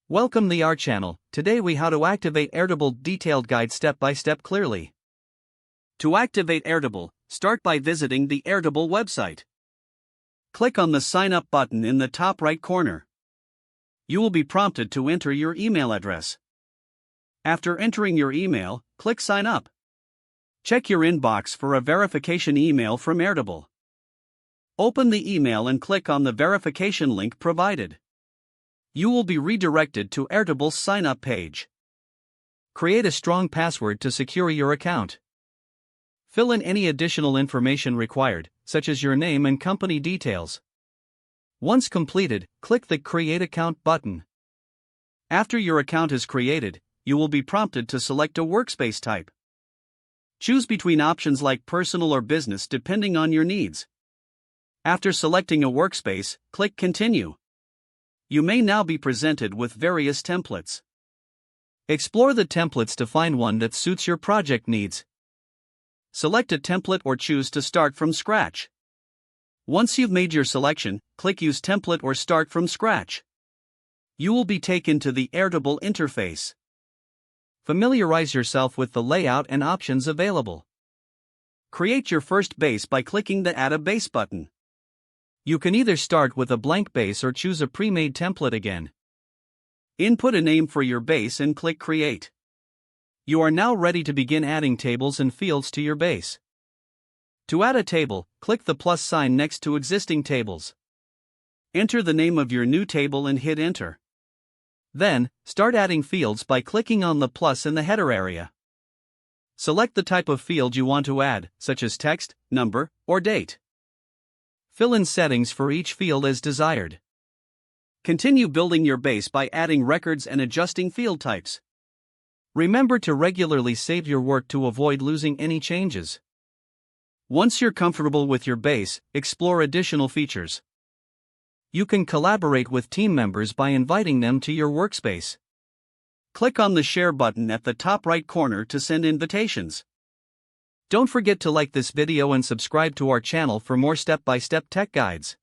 Welcome the our channel. Today we how to activate Airtable detailed guide step by step clearly. To activate Airtable, start by visiting the Airtable website. Click on the sign up button in the top right corner. You will be prompted to enter your email address. After entering your email, click sign up. Check your inbox for a verification email from Airtable. Open the email and click on the verification link provided. You will be redirected to Airtable's sign-up page. Create a strong password to secure your account. Fill in any additional information required, such as your name and company details. Once completed, click the Create Account button. After your account is created, you will be prompted to select a workspace type. Choose between options like personal or business depending on your needs. After selecting a workspace, click Continue. You may now be presented with various templates. Explore the templates to find one that suits your project needs. Select a template or choose to start from scratch. Once you've made your selection, click Use Template or Start from Scratch. You will be taken to the Airtable interface. Familiarize yourself with the layout and options available. Create your first base by clicking the Add a Base button. You can either start with a blank base or choose a pre-made template again. Input a name for your base and click Create. You are now ready to begin adding tables and fields to your base. To add a table, click the plus sign next to existing tables. Enter the name of your new table and hit Enter. Then, start adding fields by clicking on the plus in the header area. Select the type of field you want to add, such as text, number, or date. Fill in settings for each field as desired. Continue building your base by adding records and adjusting field types. Remember to regularly save your work to avoid losing any changes. Once you're comfortable with your base, explore additional features. You can collaborate with team members by inviting them to your workspace. Click on the Share button at the top right corner to send invitations. Don't forget to like this video and subscribe to our channel for more step-by-step tech guides.